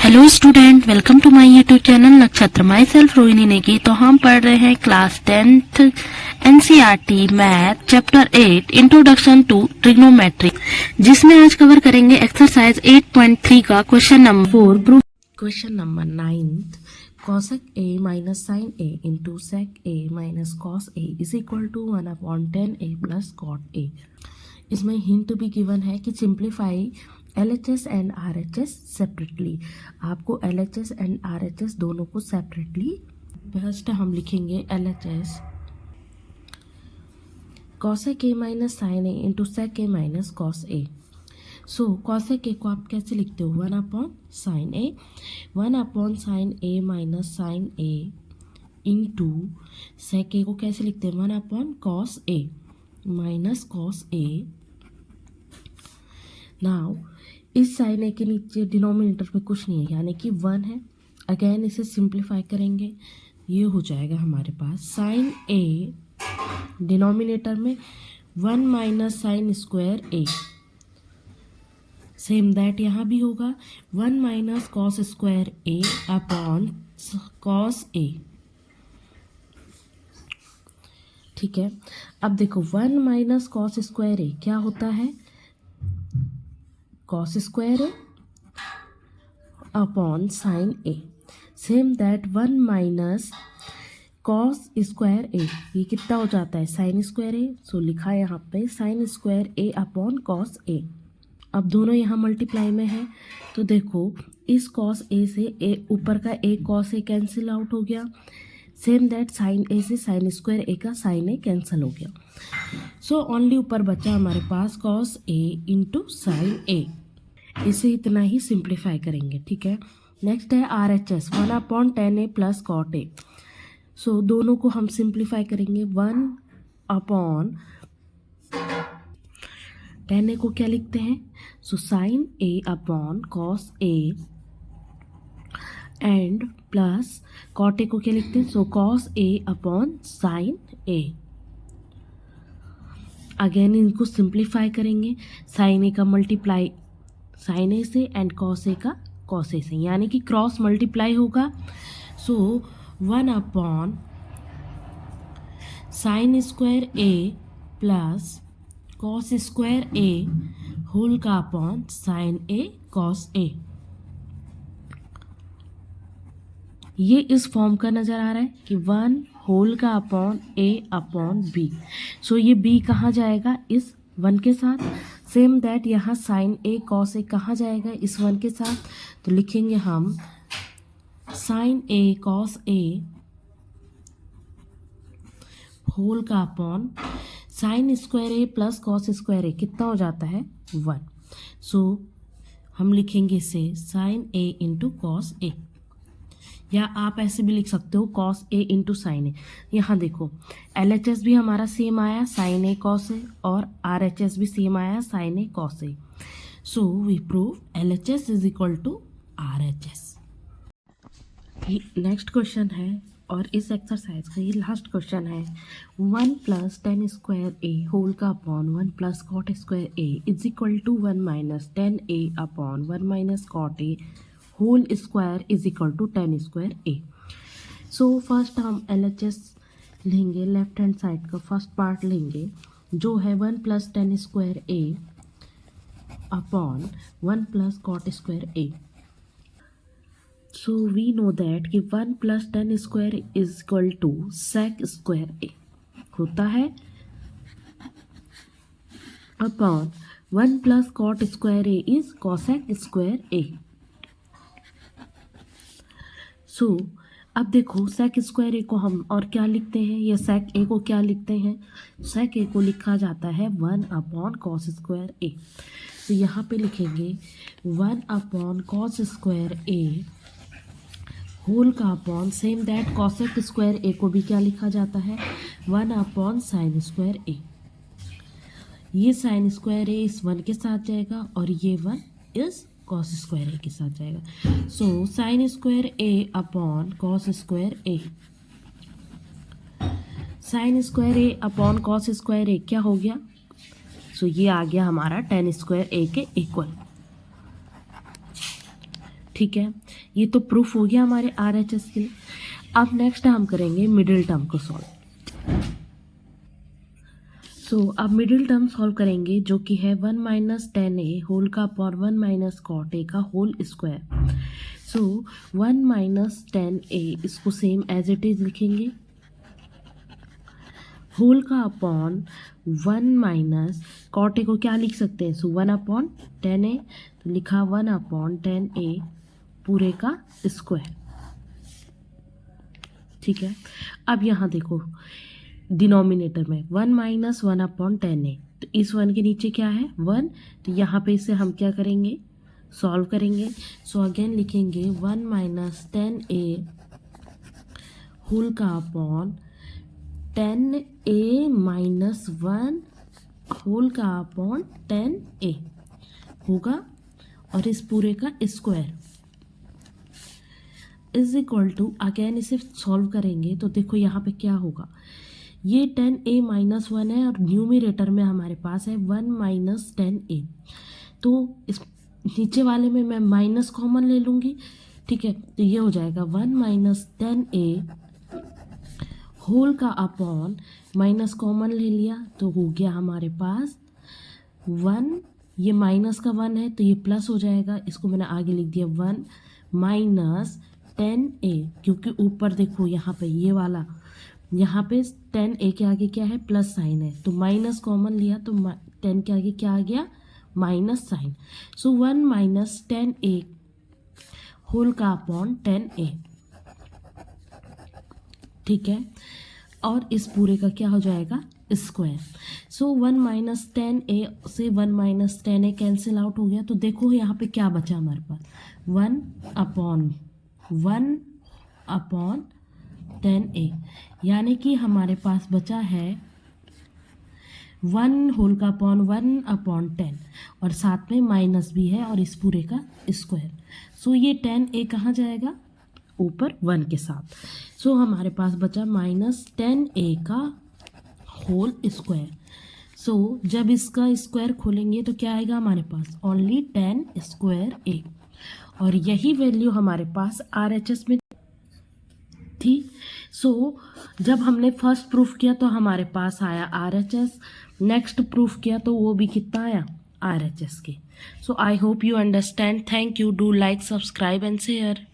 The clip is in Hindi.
Hello student, welcome to my YouTube channel Nakshatra. Myself Rohini Negi. तो हम पढ़ रहे हैं class 10th NCERT math chapter 8 introduction to trigonometry, जिसमें आज कवर करेंगे एक्सरसाइज 8.3 का question number 4। Proof question number 9th, cosec a minus sin a into sec a minus cos a is equal to 1/10 a plus cot a। इसमें हिंट भी गिवन है कि simplify LHS and RHS separately. आपको LHS एंड RHS दोनों को सेपरेटली फर्स्ट हम लिखेंगे LHS cosec a minus sine a into sec a minus cos a। So cosec a को आप कैसे लिखते हो? 1/sin a, 1/sin a minus sine a into sec a को कैसे लिखते हैं? 1/cos a minus cos a। Now इस साइन ए के नीचे डिनोमिनेटर में कुछ नहीं है, यानी कि 1 है। अगेन इसे सिंप्लीफाई करेंगे, ये हो जाएगा हमारे पास साइन ए डिनोमिनेटर में 1 minus sine square A. Same that यहाँ भी होगा 1 माइनस कॉस स्क्वायर ए अपॉन कॉस ए। ठीक है, अब देखो 1 माइनस कॉस स्क्वायर ए क्या होता है? Cos square A upon sine A. Same that 1 minus cos square A, ये कितना हो जाता है? साइन स्क्वायर ए। सो लिखा है यहाँ पे साइन स्क्वायर ए अपॉन कॉस ए। अब दोनों यहाँ मल्टीप्लाई में है, तो देखो इस कॉस ए से ए ऊपर का ए कॉस ए कैंसिल आउट हो गया। सेम दैट साइन ए से साइन स्क्वायर ए का साइन ए कैंसिल हो गया। सो ओनली ऊपर बचा हमारे पास कॉस ए इंटू साइन ए। इसे इतना ही सिंप्लीफाई करेंगे। ठीक है, नेक्स्ट है RHS 1/10 a plus cot A. So दोनों को हम सिंप्लीफाई करेंगे। 1/10 a को क्या लिखते हैं? So sine a upon cos a and plus cot a को क्या लिखते हैं? So cos a upon sine a. Again इनको सिंप्लीफाई करेंगे। साइन ए का मल्टीप्लाई साइन ए से एंड कॉस ए का कॉस ए से, यानी कि क्रॉस मल्टीप्लाई होगा। सो 1/sin स्क्वायर ए प्लस कॉस स्क्वायर ए होल का अपॉन साइन ए कॉस ए। ये इस फॉर्म का नज़र आ रहा है कि 1 होल का अपॉन ए अपॉन बी। सो ये बी कहाँ जाएगा? इस 1 के साथ। सेम दैट यहाँ साइन ए कॉस ए कहाँ जाएगा? इस 1 के साथ। तो लिखेंगे हम sign a cos A whole का अपॉन साइन स्क्वायर ए प्लस कॉस स्क्वायर ए कितना हो जाता है? 1। सो हम लिखेंगे इसे sign a into cos A, या आप ऐसे भी लिख सकते हो कॉस ए इंटू साइन ए। यहाँ देखो LHS भी हमारा सेम आया साइन ए कॉस ए, और RHS भी सेम आया sine a cos a. So we prove LHS is equal to RHS। Next question है, और इस एक्सरसाइज का ये लास्ट क्वेश्चन है। 1 + tan स्क्वायर ए होल का upon 1 + cot square A is equal to 1 minus tan a upon 1 minus cot a whole square is equal to tan square A. So first हम LHS लेंगे, लेफ्ट हैंड साइड का फर्स्ट पार्ट लेंगे जो है 1 + tan square A upon 1 + cot square A. So we know that कि 1 + tan square is equal to sec square A होता है upon 1 + cot square A is cosec square A. So अब देखो सेक स्क्वायर ए को हम और क्या लिखते हैं, या सेक ए को क्या लिखते हैं? सेक ए को लिखा जाता है 1/cos स्क्वायर ए। तो यहाँ पे लिखेंगे 1/cos स्क्वायर ए होल का upon same that cosec square A को भी क्या लिखा जाता है? 1/sin square A. ये साइन स्क्वायर ए इस 1 के साथ जाएगा, और ये 1 इस कॉस स्क्वायर ए के साथ जाएगा। सो साइन स्क्वायर ए अपॉन कॉस स्क्वायर ए। साइन स्क्वायर ए अपॉन कॉस स्क्वायर ए क्या हो गया? सो ये आ गया हमारा tan स्क्वायर ए के इक्वल। ठीक है, ये तो प्रूफ हो गया हमारे RHS के लिए। अब नेक्स्ट हम करेंगे मिडिल टर्म को सॉल्व। अब मिडिल टर्म सॉल्व करेंगे जो कि है 1 माइनस 10a होल का अपॉन 1 माइनस कॉट ए का होल स्क्वायर। 1 माइनस 10a इसको सेम एज इट इज लिखेंगे, होल का अपॉन 1 माइनस कॉट ए को क्या लिख सकते हैं, 1 अपॉन 10a, तो लिखा 1 अपॉन 10a पूरे का स्क्वायर। ठीक है, अब यहाँ देखो डिनोमिनेटर में 1 माइनस 1 अपॉन 10a, तो इस 1 के नीचे क्या है 1, तो यहाँ पे इसे हम क्या करेंगे सॉल्व करेंगे। अगेन लिखेंगे 1 माइनस 10a होल का अपॉन 10a माइनस 1 होल का अपॉन 10a होगा, और इस पूरे का square is equal to, again इसे सॉल्व करेंगे तो देखो यहाँ पे क्या होगा, ये 10a माइनस 1 है और न्यूमरेटर में हमारे पास है 1 माइनस 10a, तो इस नीचे वाले में मैं माइनस कॉमन ले लूँगी। ठीक है, तो ये हो जाएगा 1 माइनस 10a होल का अपॉन, माइनस कॉमन ले लिया तो हो गया हमारे पास 1, ये माइनस का 1 है तो ये प्लस हो जाएगा, इसको मैंने आगे लिख दिया 1 माइनस 10a, क्योंकि ऊपर देखो यहाँ पे ये वाला, यहाँ पे 10a के आगे क्या है प्लस साइन है, तो माइनस कॉमन लिया तो 10 के आगे क्या आ गया minus sine. 1 minus 10a whole का अपॉन 10a। ठीक है, और इस पूरे का क्या हो जाएगा स्क्वायर। 1 माइनस 10a से 1 माइनस 10a कैंसिल आउट हो गया, तो देखो यहाँ पे क्या बचा हमारे पास 1 अपॉन 10a, यानी कि हमारे पास बचा है 1 होल का अपॉन 1 अपॉन 10, और साथ में माइनस भी है और इस पूरे का स्क्वायर। ये 10a कहाँ जाएगा ऊपर 1 के साथ। हमारे पास बचा माइनस 10a का होल स्क्वायर। जब इसका स्क्वायर खोलेंगे तो क्या आएगा हमारे पास ओनली 10 स्क्वायर a, और यही वैल्यू हमारे पास RHS में थी। जब हमने फर्स्ट प्रूफ किया तो हमारे पास आया RHS, नेक्स्ट प्रूफ किया तो वो भी कितना आया RHS के। I hope you understand. Thank you, do like, subscribe and share.